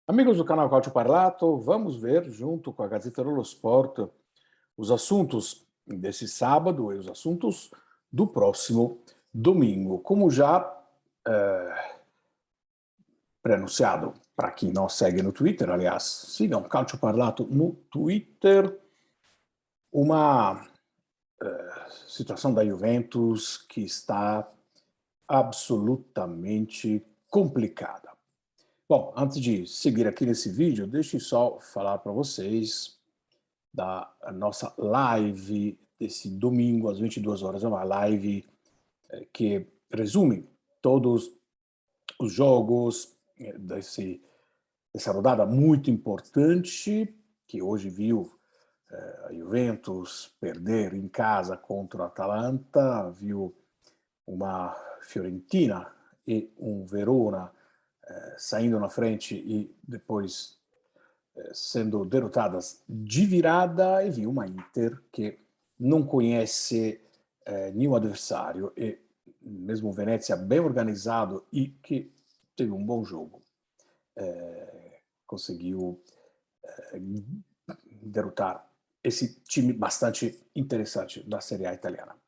Amigos do canal Calcio Parlato, vamos ver, junto com a Gazeta dello Sport, os assuntos desse sábado e os assuntos do próximo domingo. Como já pré-anunciado para quem não segue no Twitter, aliás, sigam Calcio Parlato no Twitter, uma situação da Juventus que está absolutamente complicada. Bom, antes de seguir aqui nesse vídeo, deixe só falar para vocês da nossa live desse domingo às 22 horas. É uma live que resume todos os jogos dessa rodada muito importante, que hoje viu a Juventus perder em casa contra o Atalanta, viu uma Fiorentina e um Verona saindo na frente e depois sendo derrotadas de virada, e viu uma Inter que não conhece nenhum adversário, e mesmo o Venezia bem organizado e que teve um bom jogo, conseguiu derrotar esse time bastante interessante da Serie A italiana.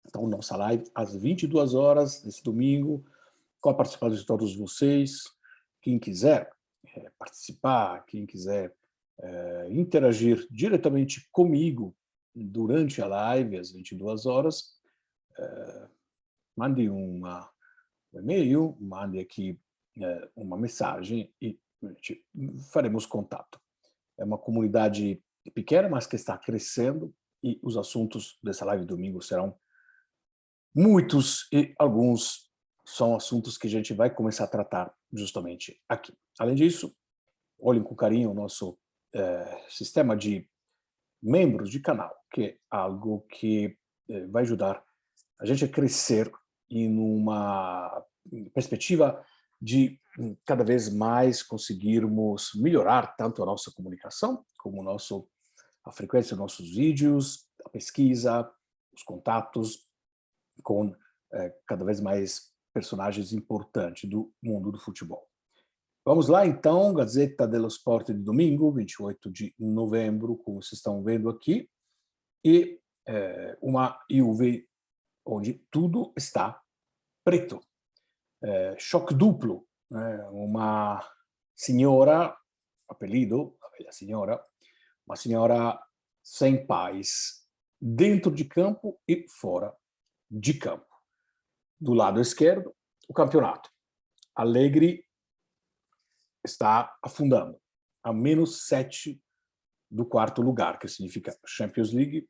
Então, nossa live às 22 horas desse domingo, com a participação de todos vocês. Quem quiser participar, quem quiser interagir diretamente comigo durante a live, às 22 horas, mande um e-mail, mande aqui uma mensagem e faremos contato. É uma comunidade pequena, mas que está crescendo, e os assuntos dessa live de domingo serão muitos, e alguns são assuntos que a gente vai começar a tratar justamente aqui. Além disso, olhem com carinho o nosso sistema de membros de canal, que é algo que vai ajudar a gente a crescer em uma perspectiva de cada vez mais conseguirmos melhorar tanto a nossa comunicação, como a frequência dos nossos vídeos, a pesquisa, os contatos com cada vez mais personagens importantes do mundo do futebol. Vamos lá, então, Gazeta dello Sport de domingo, 28 de novembro, como vocês estão vendo aqui, e uma Juve onde tudo está preto. Choque duplo, né? Uma senhora, apelido, a velha senhora, uma senhora sem paz, dentro de campo e fora de campo. Do lado esquerdo, o campeonato. Allegri está afundando, a -7 do quarto lugar, que significa Champions League,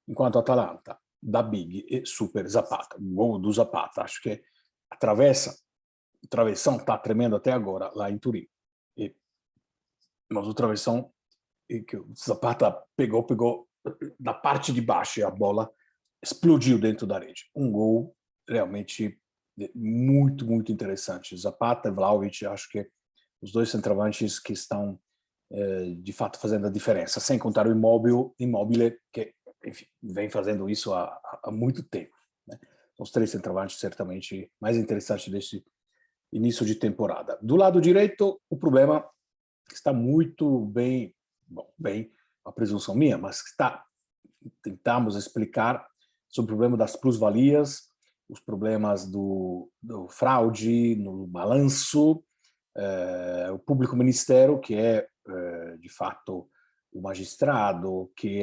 enquanto a Atalanta, da Big e Super Zapata. O gol do Zapata, acho que a travessão está tremendo até agora lá em Turim. Mas o travessão que o Zapata pegou da parte de baixo, e a bola explodiu dentro da rede. Um gol realmente muito, muito interessante. Zapata e Vlahovic, acho que os dois centroavantes que estão de fato fazendo a diferença, sem contar o Immobile, que enfim, vem fazendo isso há muito tempo, né? São os três centroavantes certamente mais interessantes desse início de temporada. Do lado direito, o problema está muito bem, a presunção minha, mas tentamos explicar sobre o problema das plusvalias, os problemas do fraude no balanço, o público ministério, que é, de fato, o magistrado, que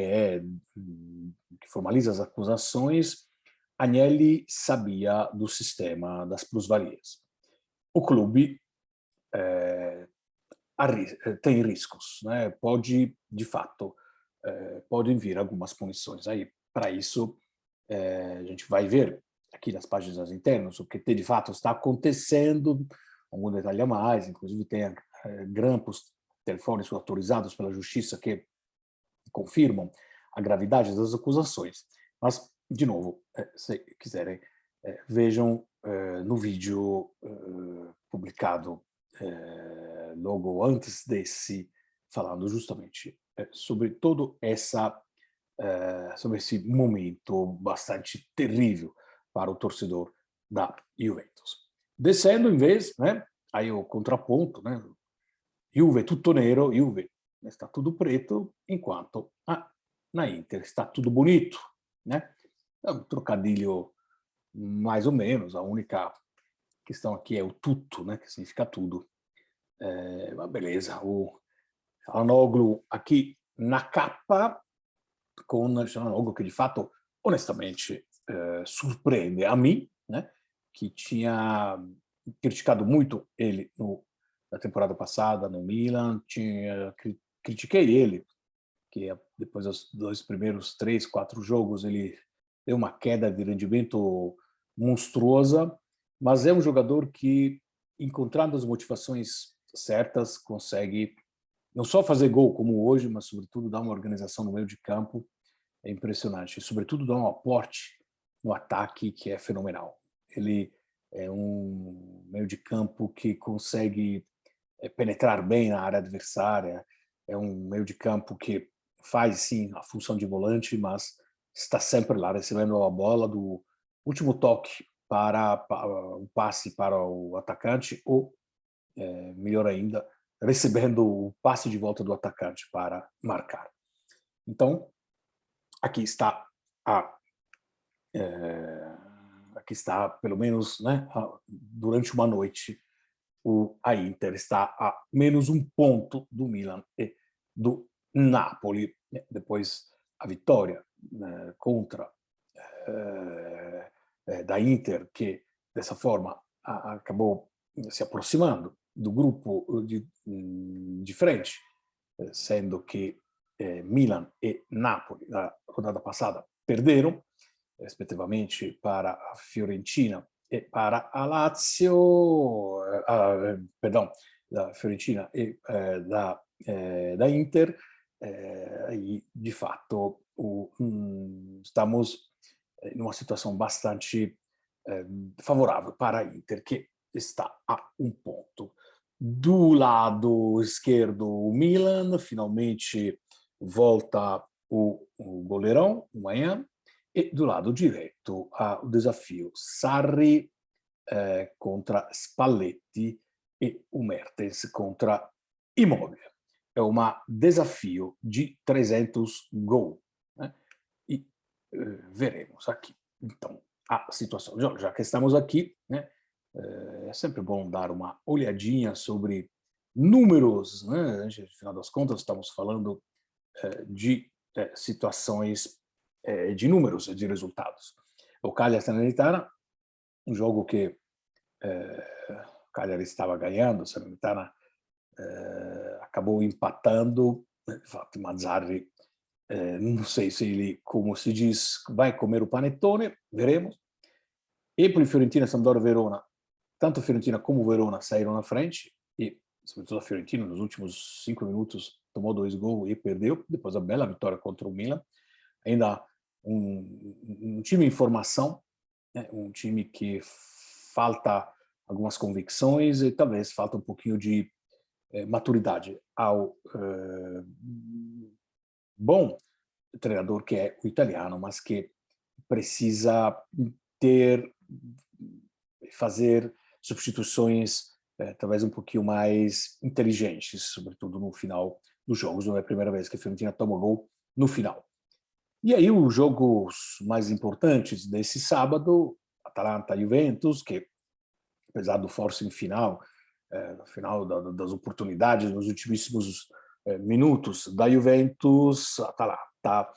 formaliza as acusações. Agnelli sabia do sistema das plusvalias. O clube tem riscos, né? Pode, de fato, podem vir algumas punições. Aí, para isso, a gente vai ver aqui nas páginas internas o que de fato está acontecendo, algum detalhe a mais, inclusive tem grampos telefônicos autorizados pela justiça que confirmam a gravidade das acusações. Mas, de novo, se quiserem, vejam no vídeo publicado logo antes desse, falando justamente sobre todo sobre esse momento bastante terrível para o torcedor da Juventus. Descendo, em vez, né, aí o contraponto, né, Juve tutto nero, Juve está tudo preto, enquanto na Inter está tudo bonito, né? É um trocadilho mais ou menos, a única questão aqui é o tutto, né, que significa tudo. Mas beleza, o Çalhanoğlu aqui na capa, com o Çalhanoğlu que de fato, honestamente, surpreende a mim, né, que tinha criticado muito ele na temporada passada no Milan, critiquei ele, que depois dos 2 primeiros 3, 4 jogos ele deu uma queda de rendimento monstruosa, mas é um jogador que, encontrando as motivações certas, consegue não só fazer gol como hoje, mas sobretudo dar uma organização no meio de campo, é impressionante, e sobretudo dar um aporte no ataque que é fenomenal. Ele é um meio de campo que consegue penetrar bem na área adversária, é um meio de campo que faz sim a função de volante, mas está sempre lá recebendo a bola do último toque para o passe para o atacante ou, melhor ainda, recebendo o passe de volta do atacante para marcar. Então, aqui está aqui está, pelo menos, né, durante uma noite, a Inter está a menos um ponto do Milan e do Napoli, depois a vitória contra da Inter, que dessa forma acabou se aproximando do grupo de frente, sendo que Milan e Napoli na rodada passada perderam, rispettivamente para a Fiorentina e para a Lazio, perdão, da Fiorentina e da Inter, e de fato estamos em uma situação bastante favorável para a Inter, que está a um ponto. Do lado esquerdo, o Milan finalmente volta o goleirão, o Manhã, e do lado direito o desafio Sarri contra Spalletti e o Mertens contra Immobile. É um desafio de 300 gols, né? E veremos aqui. Então, a situação, já que estamos aqui, né, é sempre bom dar uma olhadinha sobre números, né? No final das contas, estamos falando de situações de números, de resultados. O Cagliari Salernitana, um jogo que o Cagliari estava ganhando, a Salernitana acabou empatando. De fato, Mazzarri, não sei se ele, como se diz, vai comer o panetone, veremos. Empoli, Fiorentina, Sampdoria, Verona, tanto a Fiorentina como o Verona saíram na frente, e sobretudo a Fiorentina, nos últimos 5 minutos, tomou 2 gols e perdeu, depois a bela vitória contra o Milan. Ainda um time em formação, né? Um time que falta algumas convicções e talvez falta um pouquinho de maturidade ao bom treinador que é o italiano, mas que precisa fazer substituições talvez um pouquinho mais inteligentes, sobretudo no final dos jogos. Não é a primeira vez que a Fiorentina toma gol no final. E aí os jogos mais importantes desse sábado, Atalanta e Juventus, que apesar do forcing final, no final das oportunidades, nos ultimíssimos minutos da Juventus, a Atalanta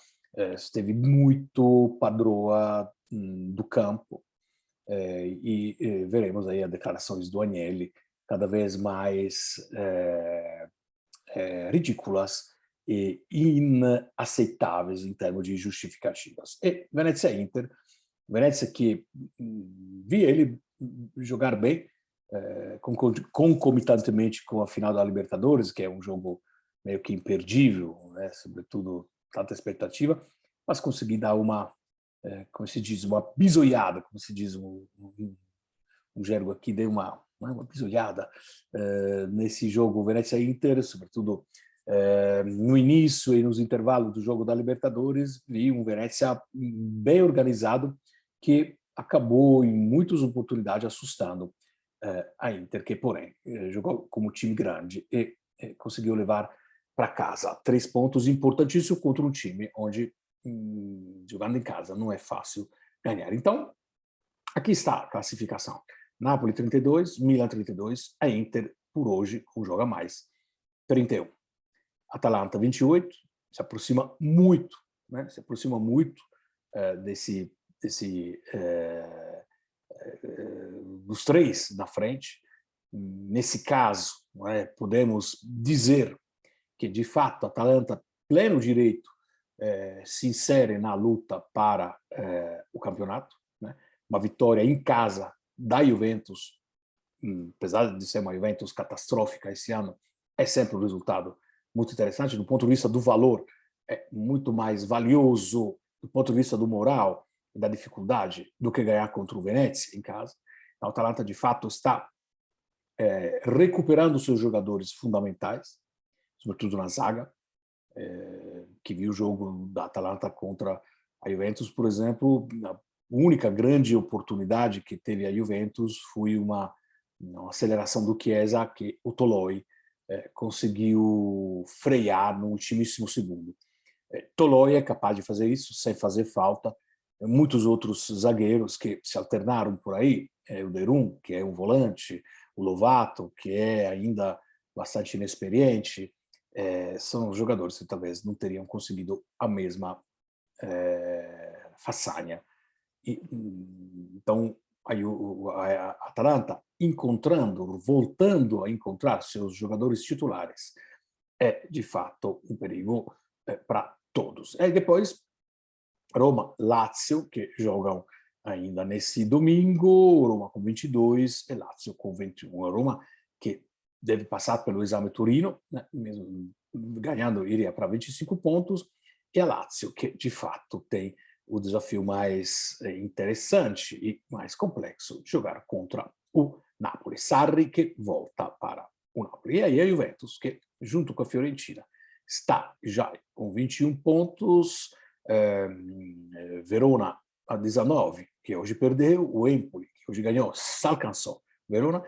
esteve muito padroa do campo, e veremos aí as declarações do Agnelli cada vez mais ridículas e inaceitáveis em termos de justificativas. E Venezia Inter, Venezia que vi ele jogar bem, concomitantemente com a final da Libertadores, que é um jogo meio que imperdível, né? Sobretudo tanta expectativa, mas consegui dar uma, como se diz, uma bisoiada, como se diz um jergo aqui, dei uma bisoiada nesse jogo Venezia Inter, sobretudo no início e nos intervalos do jogo da Libertadores, vi um Venezia bem organizado que acabou em muitas oportunidades assustando a Inter, que porém jogou como time grande e conseguiu levar para casa. 3 pontos importantíssimos contra um time onde, jogando em casa, não é fácil ganhar. Então, aqui está a classificação. Napoli 32, Milan 32, a Inter, por hoje, com joga mais, 31. Atalanta 28, se aproxima muito, né? Se aproxima muito dos 3 na frente. Nesse caso, não é, podemos dizer que, de fato, a Atalanta, pleno direito, se insere na luta para o campeonato, né? Uma vitória em casa da Juventus, apesar de ser uma Juventus catastrófica esse ano, é sempre um resultado muito interessante. Do ponto de vista do valor, é muito mais valioso do ponto de vista do moral e da dificuldade do que ganhar contra o Venezia em casa. A Atalanta, de fato, está recuperando seus jogadores fundamentais, sobretudo na zaga, que viu o jogo da Atalanta contra a Juventus, por exemplo. A única grande oportunidade que teve a Juventus foi uma aceleração do Chiesa, que o Toloi conseguiu frear no ultimíssimo segundo. Toloi é capaz de fazer isso sem fazer falta. Muitos outros zagueiros que se alternaram por aí, o Derum, que é um volante, o Lovato, que é ainda bastante inexperiente, são jogadores que talvez não teriam conseguido a mesma façanha. Então, a Atalanta voltando a encontrar seus jogadores titulares, é de fato um perigo para todos. E depois Roma, Lazio, que jogam ainda nesse domingo, Roma com 22 e Lazio com 21. A Roma que deve passar pelo exame Turino, né? Mesmo ganhando iria para 25 pontos, e a Lazio que de fato tem o desafio mais interessante e mais complexo de jogar contra o Napoli. Sarri que volta para o Napoli. E aí a Juventus que, junto com a Fiorentina, está já com 21 pontos, Verona a 19, que hoje perdeu, o Empoli, que hoje ganhou, se alcançou. Verona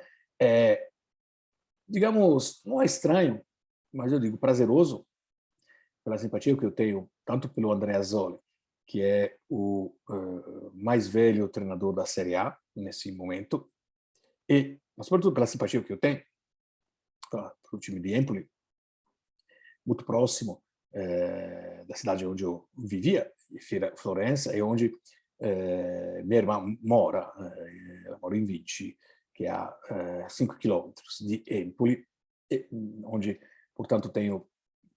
digamos, não é estranho, mas eu digo prazeroso, pela simpatia que eu tenho, tanto pelo Andrea Azzoli, que é o mais velho treinador da Série A nesse momento, mas sobretudo pela simpatia que eu tenho para o time de Empoli, muito próximo da cidade onde eu vivia, Florença, e onde minha irmã mora. Ela mora em Vinci, que é a 5 quilômetros de Empoli, onde, portanto, tenho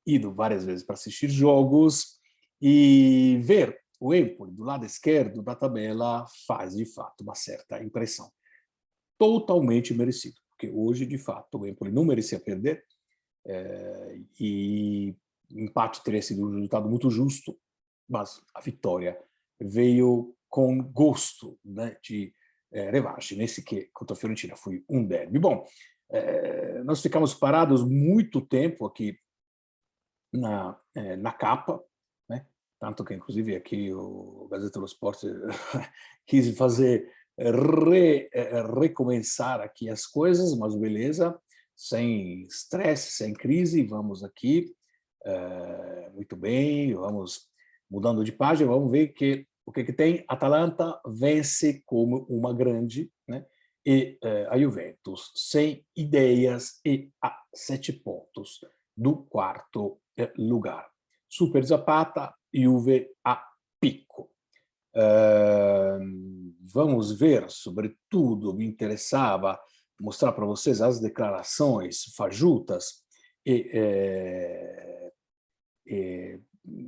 ido várias vezes para assistir jogos, e ver o Empoli do lado esquerdo da tabela faz, de fato, uma certa impressão. Totalmente merecido, porque hoje, de fato, o Empoli não merecia perder, e o empate teria sido um resultado muito justo, mas a vitória veio com gosto, né, de revanche, nesse que contra a Fiorentina foi um derby. Bom, nós ficamos parados muito tempo aqui na capa, né? Tanto que, inclusive, aqui o Gazeta dello Sport quis fazer recomeçar aqui as coisas, mas beleza, sem estresse, sem crise, vamos aqui, muito bem, vamos mudando de página, vamos ver o que tem. Atalanta vence como uma grande, né? E a Juventus sem ideias e a 7 pontos do quarto lugar. Super Zapata, Juve a picco. Vamos ver, sobretudo, me interessava mostrar para vocês as declarações fajutas e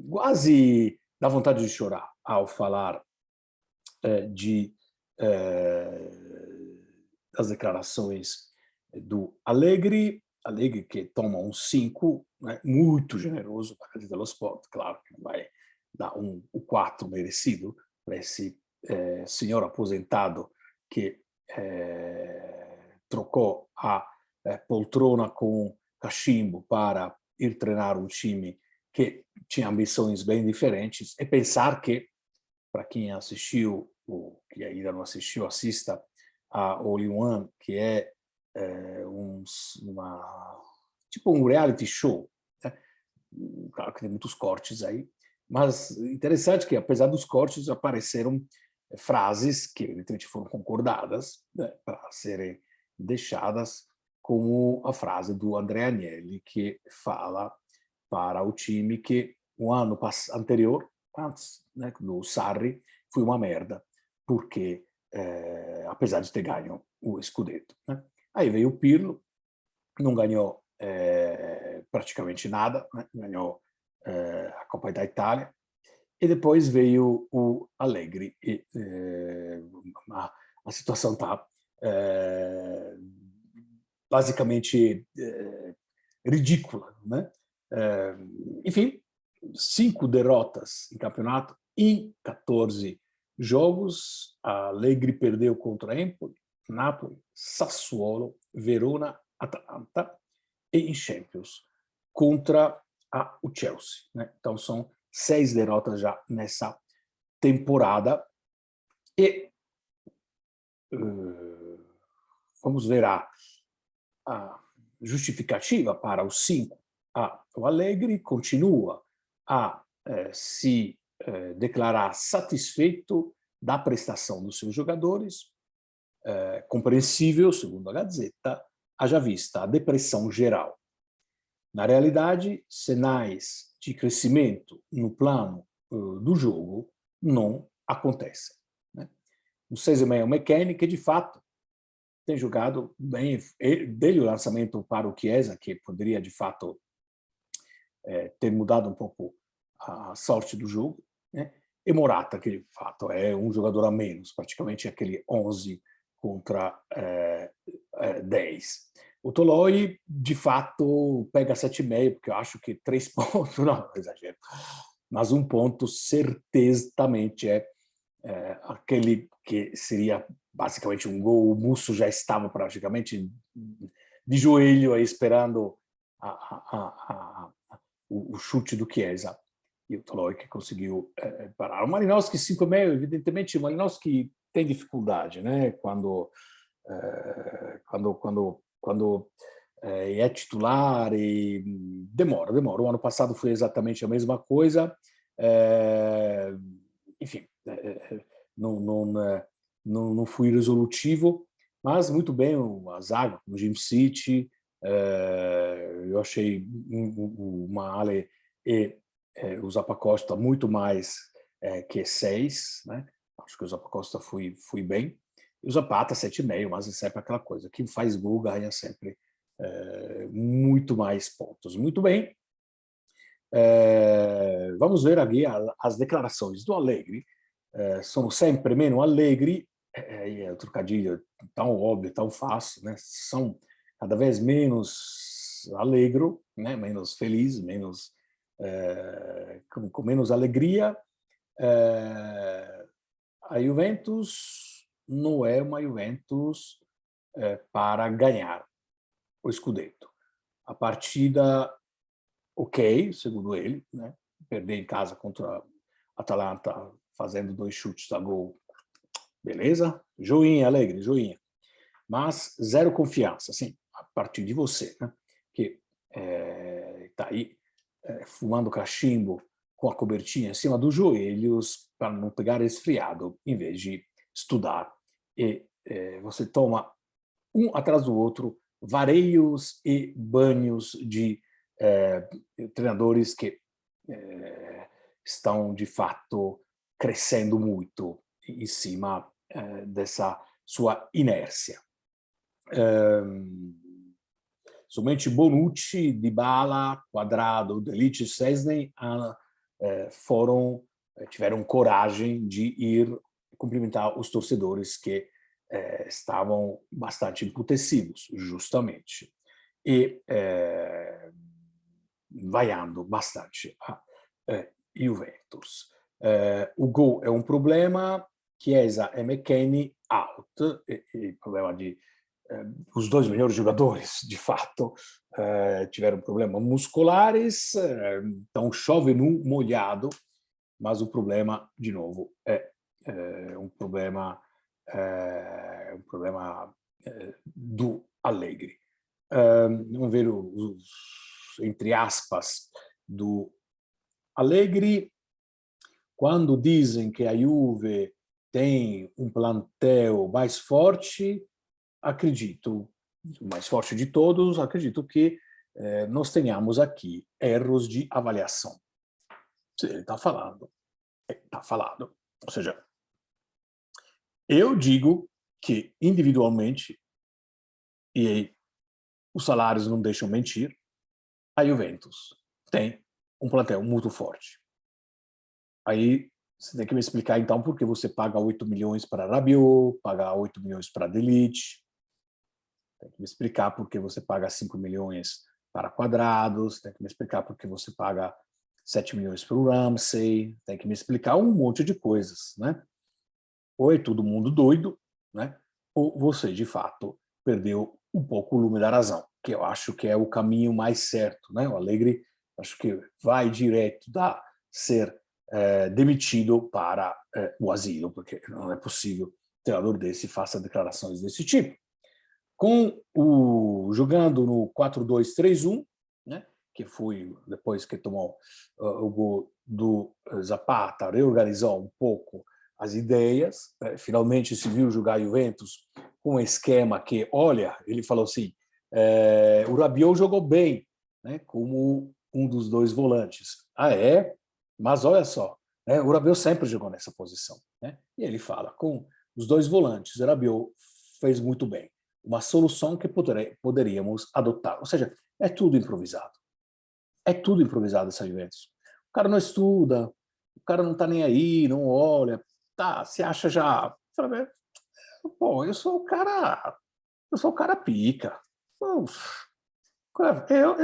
quase dá vontade de chorar ao falar das declarações do Allegri que toma um 5, né, muito generoso para a Gazeta dello Sport, claro que não vai dar o 4 merecido para esse senhor aposentado que trocou a poltrona com cachimbo para ir treinar um time que tinha ambições bem diferentes, e pensar que, para quem assistiu, ou que ainda não assistiu, assista a All in One, que é tipo um reality show, né? Claro que tem muitos cortes aí, mas interessante que, apesar dos cortes, apareceram frases que evidentemente foram concordadas, né, para serem deixadas, como a frase do André Agnelli, que fala para o time que o ano anterior, antes, né, do Sarri, foi uma merda, porque, apesar de ter ganho o Scudetto, né? Aí veio o Pirlo, não ganhou praticamente nada, né? Ganhou a Copa da Itália, e depois veio o Allegri, e a situação está basicamente ridícula, né? Enfim, 5 derrotas em campeonato em 14 jogos. A Allegri perdeu contra Empoli, Napoli, Sassuolo, Verona, Atalanta e em Champions contra o Chelsea, né? Então são 6 derrotas já nessa temporada. E vamos ver a justificativa para os 5. O Allegri continua a se declarar satisfeito da prestação dos seus jogadores, compreensível, segundo a Gazeta, haja vista a depressão geral. Na realidade, sinais de crescimento no plano do jogo não acontecem, né? O 6,5 Mecânica, de fato, tem jogado bem, dele o lançamento para o Chiesa, que poderia, de fato, ter mudado um pouco a sorte do jogo, né? E Morata, que, de fato, é um jogador a menos, praticamente aquele 11 contra 10. O Toloi, de fato, pega 7,5, porque eu acho que 3 pontos, não, exagero, mas 1 ponto certamente é aquele que seria basicamente um gol. O Musso já estava praticamente de joelho aí esperando o chute do Chiesa, e o Toloi que conseguiu parar. O Malinowski 5,5, evidentemente, o Malinowski tem dificuldade, né? Quando é titular, e demora. O ano passado foi exatamente a mesma coisa. Enfim, não fui resolutivo, mas muito bem a zaga, o Jim City. Eu achei o Maale e o Zappacosta muito mais que 6, né? Acho que o Zappacosta fui bem. E o Zapata 7,5, mas é sempre aquela coisa, quem faz gol ganha sempre muito mais pontos. Muito bem. Vamos ver aqui as declarações do Allegri. Sono sempre meno allegri, é um trocadilho tão óbvio, tão fácil, né? São cada vez menos alegro, né? Menos feliz, menos com menos alegria. A Juventus não é uma Juventus para ganhar o Scudetto. A partida, ok, segundo ele, né? Perder em casa contra a Atalanta fazendo 2 chutes a gol, beleza? Joinha, Alegre, joinha. Mas zero confiança, assim, a partir de você, né? Que está aí fumando cachimbo com a cobertinha em cima dos joelhos para não pegar resfriado, em vez de estudar. E você toma um atrás do outro vareios e banhos de treinadores que estão, de fato, crescendo muito em cima dessa sua inércia. Somente Bonucci, Dybala, Quadrado, De Ligt e Szczęsny tiveram coragem de ir cumprimentar os torcedores que estavam bastante emputecidos, justamente, e vaiando bastante a Juventus. O gol é um problema, Chiesa e McKennie out, e problema de os 2 melhores jogadores, de fato, tiveram problemas musculares, então chove no molhado, mas o problema, de novo, é um problema do Allegri. vamos ver entre aspas, do Allegri, quando dizem que a Juve tem um plantel mais forte, acredito, o mais forte de todos, acredito que nós tenhamos aqui erros de avaliação. Ele está falando, está falado. Ou seja, eu digo que individualmente, e aí os salários não deixam mentir, a Juventus tem um plantel muito forte. Aí você tem que me explicar, então, por que você paga 8 milhões para Rabiot, paga 8 milhões para De Ligt. Tem que me explicar por que você paga 5 milhões para Quadrados, tem que me explicar por que você paga 7 milhões para o Ramsey, tem que me explicar um monte de coisas, né? Ou é todo mundo doido, né? Ou você, de fato, perdeu um pouco o lume da razão, que eu acho que é o caminho mais certo, né? O Allegri, acho que vai direto da ser demitido para o asilo, porque não é possível que um treinador desse faça declarações desse tipo. Jogando no 4-2-3-1, né, que foi depois que tomou o gol do Zapata, reorganizou um pouco as ideias, finalmente se viu jogar a Juventus com um esquema que, olha, ele falou assim, o Rabiot jogou bem, né, como um dos dois volantes. Ah, é? Mas olha só, né, o Rabiot sempre jogou nessa posição. Né? E ele fala, com os dois volantes, o Rabiot fez muito bem. Uma solução que poderíamos adotar. Ou seja, é tudo improvisado. É tudo improvisado essa Juventus. O cara não estuda, o cara não está nem aí, não olha, tá, se acha já... Pô, eu sou o cara pica. Eu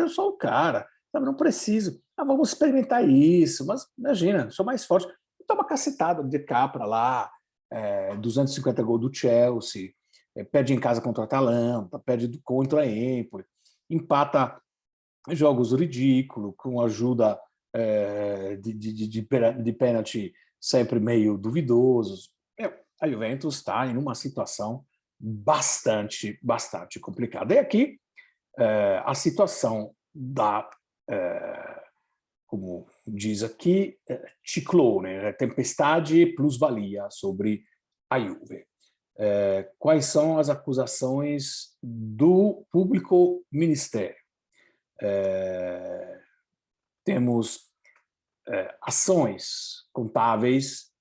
sou o cara, sabe? Não preciso. Vamos experimentar isso, mas imagina, sou mais forte. Toma cacetada de cá para lá, 250 gols do Chelsea, perde em casa contra a Atalanta, perde contra a Empoli, empata jogos ridículos, com ajuda de pênalti sempre meio duvidosos. A Juventus está em uma situação bastante complicada. E aqui a situação da, como diz aqui, ciclone, tempestade plusvalia sobre a Juve. Quais são as acusações do público ministério? Temos ações contábeis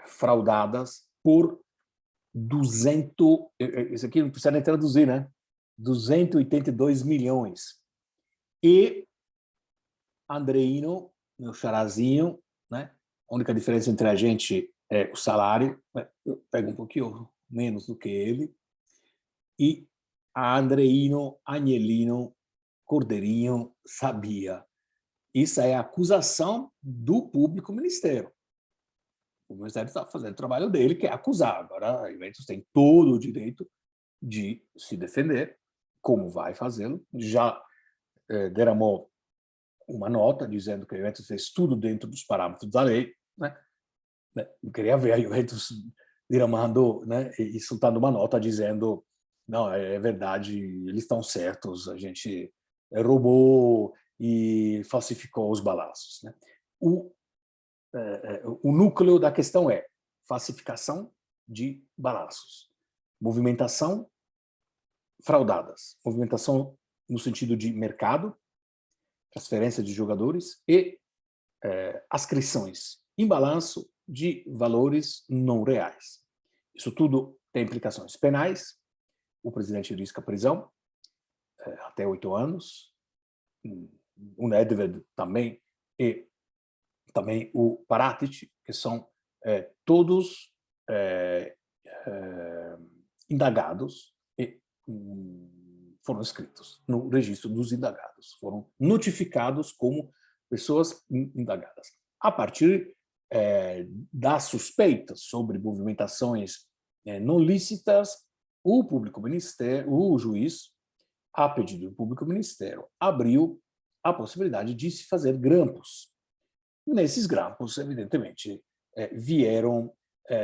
fraudadas por 200, isso aqui não precisa nem traduzir, né? 282 milhões. E Andreino, meu charazinho, né? A única diferença entre a gente é o salário, né? Eu pego um pouquinho menos do que ele, e a Andreino, Agnelino, Cordeirinho sabia. Isso é a acusação do público ministério. O ministério está fazendo o trabalho dele, que é acusar. Agora, a Juventus tem todo o direito de se defender, como vai fazê-lo. Já derramou uma nota dizendo que a Juventus fez tudo dentro dos parâmetros da lei. Né? Eu queria ver a Juventus derramando, né, e soltando uma nota dizendo não, é verdade, eles estão certos, a gente roubou e falsificou os balanços. Né? O núcleo da questão é falsificação de balanços, movimentação fraudadas, movimentação no sentido de mercado, transferência de jogadores e ascrições em balanço de valores não reais. Isso tudo tem implicações penais, o presidente risca prisão, até 8 anos, o Nedved também, e também o Paratici, que são todos indagados e foram inscritos no registro dos indagados, foram notificados como pessoas indagadas. A partir das suspeitas sobre movimentações não lícitas, o público ministério, o juiz, a pedido do público ministério, abriu a possibilidade de se fazer grampos. Nesses grampos, evidentemente, vieram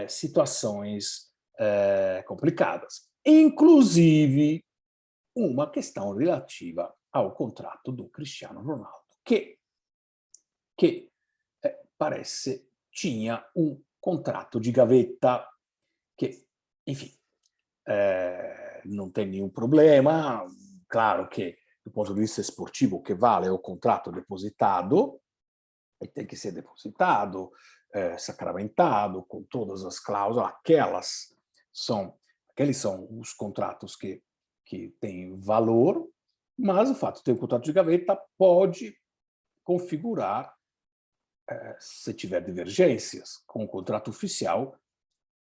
situações complicadas. Inclusive, uma questão relativa ao contrato do Cristiano Ronaldo, que parece tinha um contrato de gaveta que, enfim, não tem nenhum problema. Claro que, do ponto de vista esportivo, o que vale é o contrato depositado, e tem que ser depositado, sacramentado, com todas as cláusulas. Aqueles são os contratos que têm valor, mas o fato de ter um contrato de gaveta pode configurar, se tiver divergências com o contrato oficial,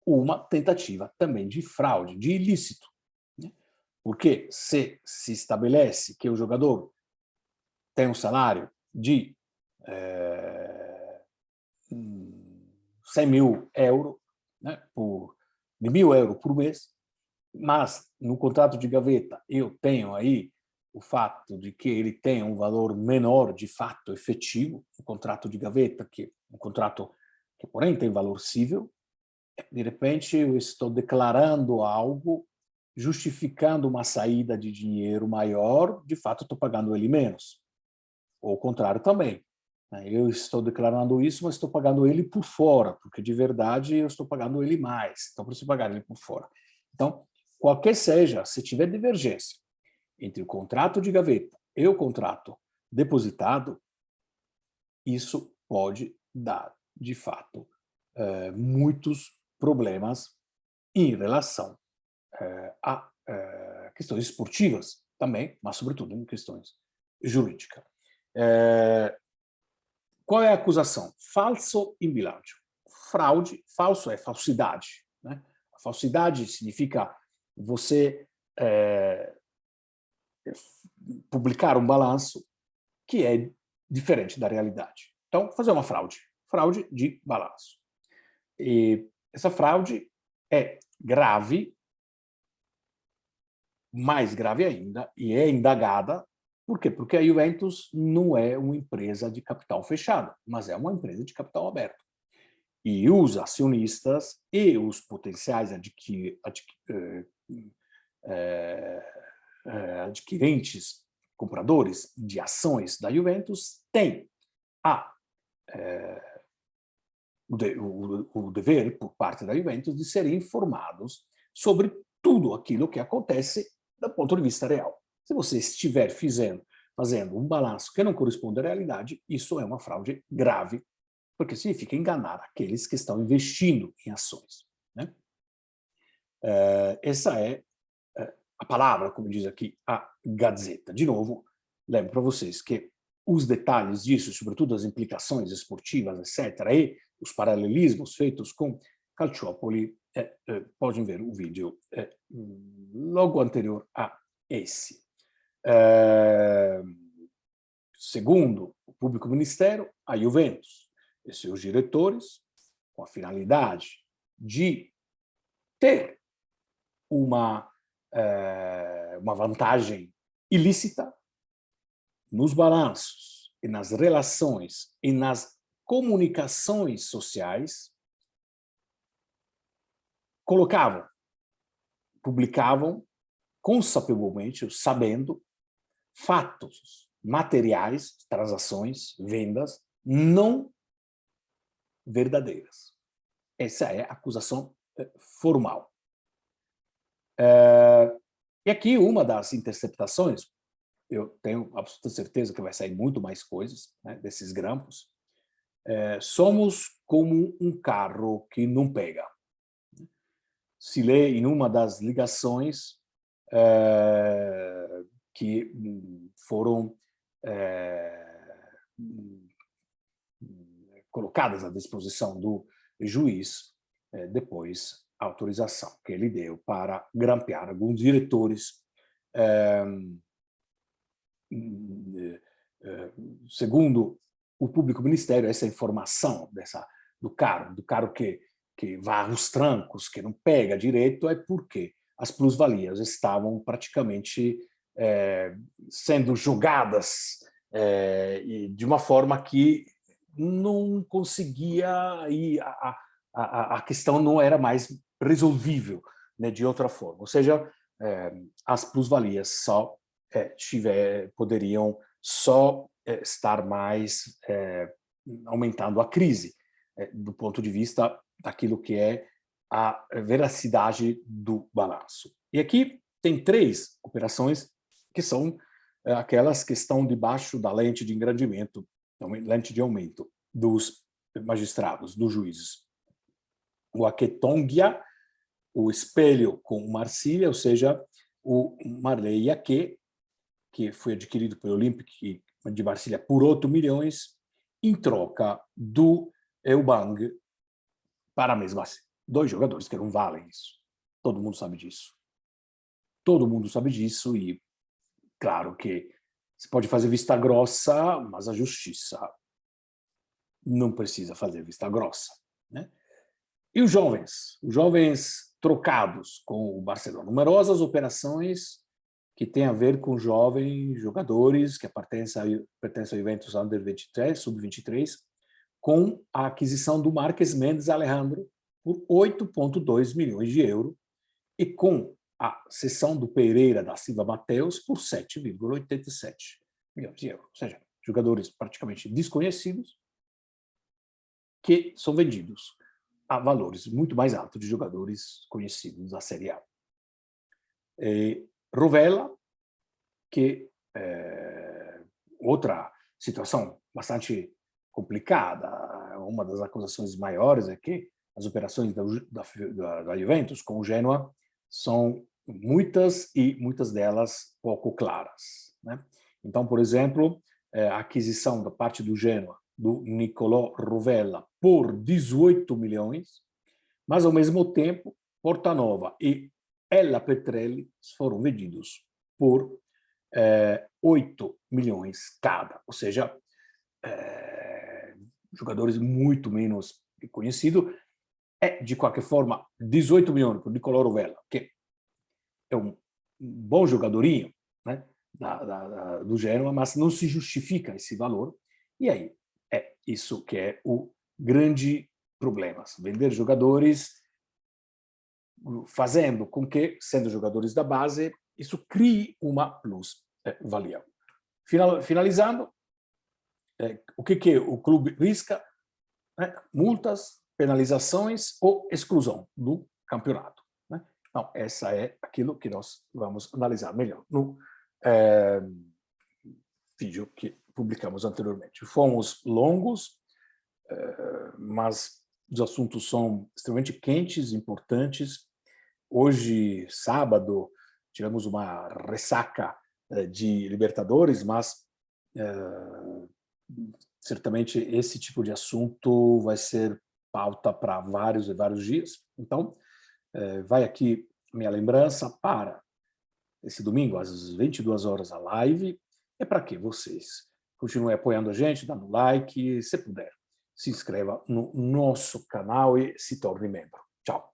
uma tentativa também de fraude, de ilícito. Né? Porque se estabelece que o jogador tem um salário de 100 mil euros, né, de 1.000 euros por mês, mas no contrato de gaveta eu tenho aí o fato de que ele tem um valor menor de fato efetivo, um contrato de gaveta, um contrato que porém tem valor cível, de repente eu estou declarando algo, justificando uma saída de dinheiro maior, de fato estou pagando ele menos. Ou o contrário também. Eu estou declarando isso, mas estou pagando ele por fora, porque de verdade eu estou pagando ele mais, então preciso pagar ele por fora. Então, qualquer seja, se tiver divergência entre o contrato de gaveta e o contrato depositado, isso pode dar, de fato, muitos problemas em relação a questões esportivas também, mas sobretudo em questões jurídicas. Qual é a acusação? Falso in bilancio. Fraude, falso é falsidade. Né? A falsidade significa você publicar um balanço que é diferente da realidade. Então, fazer uma fraude de balanço. E essa fraude é grave, mais grave ainda, e é indagada. Por quê? Porque a Juventus não é uma empresa de capital fechado, mas é uma empresa de capital aberto. E os acionistas e os potenciais adquirentes, compradores de ações da Juventus, têm o dever, por parte da Juventus, de serem informados sobre tudo aquilo que acontece do ponto de vista real. Se você estiver fazendo um balanço que não corresponde à realidade, isso é uma fraude grave, porque significa enganar aqueles que estão investindo em ações. Né? Essa é a palavra, como diz aqui, a Gazeta. De novo, lembro para vocês que os detalhes disso, sobretudo as implicações esportivas, etc., e os paralelismos feitos com Calciopoli, podem ver o vídeo logo anterior a esse. Segundo o Público Ministério, a Juventus e seus diretores, com a finalidade de ter uma vantagem ilícita nos balanços e nas relações e nas comunicações sociais, publicavam consapevolmente, sabendo, fatos materiais, transações, vendas, não verdadeiras. Essa é a acusação formal. E aqui uma das interceptações, eu tenho absoluta certeza que vai sair muito mais coisas, né, desses grampos. Somos como um carro que não pega. Se lê em uma das ligações que foram colocadas à disposição do juiz, depois a autorização que ele deu para grampear alguns diretores. Segundo o Público Ministério, essa informação do carro que vai aos trancos, que não pega direito, é porque as plusvalias estavam praticamente sendo jogadas de uma forma que não conseguia, a questão não era mais resolvível, né, de outra forma. Ou seja, as plusvalias poderiam só estar mais aumentando a crise, do ponto de vista daquilo que é a veracidade do balanço. E aqui tem 3 operações que são aquelas que estão debaixo da lente de engrandimento, lente de aumento dos magistrados, dos juízes. O Aquetongia, o espelho com Marcília, ou seja, o Marley Yaque, que foi adquirido pelo Olympique de Marcília por 8 milhões, em troca do Eubang para a mesma 2 jogadores que não valem isso. Todo mundo sabe disso. Todo mundo sabe disso e, claro que você pode fazer vista grossa, mas a justiça não precisa fazer vista grossa, né? E os jovens trocados com o Barcelona, numerosas operações que têm a ver com jovens jogadores que pertencem ao Juventus Under 23, Sub-23, com a aquisição do Marques Mendes Alejandro por 8,2 milhões de euros e com a cessão do Pereira da Silva Mateus por 7,87 milhões de euros. Ou seja, jogadores praticamente desconhecidos que são vendidos a valores muito mais altos de jogadores conhecidos da Série A. Rovella, que outra situação bastante complicada, uma das acusações maiores é que as operações da Juventus com o Genoa são muitas e muitas delas pouco claras, né? Então, por exemplo, a aquisição da parte do Genoa do Nicolò Rovella por 18 milhões, mas ao mesmo tempo Portanova e Ella Petrelli foram vendidos por 8 milhões cada, ou seja, jogadores muito menos conhecidos. De qualquer forma, 18 milhões por Nicolò Rovella, que é um bom jogadorinho, né, do Genoa, mas não se justifica esse valor, e aí é isso que é o grande problema, vender jogadores fazendo com que, sendo jogadores da base, isso crie uma plus-valia. Finalizando, o que o clube risca? Multas, penalizações ou exclusão do campeonato, né? Então, essa é aquilo que nós vamos analisar melhor no vídeo que publicamos anteriormente. Fomos longos, mas os assuntos são extremamente quentes, importantes. Hoje, sábado, tivemos uma ressaca de Libertadores, mas certamente esse tipo de assunto vai ser pauta para vários e vários dias. Então, vai aqui minha lembrança para esse domingo, às 22 horas, a live. É para que vocês continuem apoiando a gente, dando like, se puder, se inscreva no nosso canal e se torne membro. Tchau!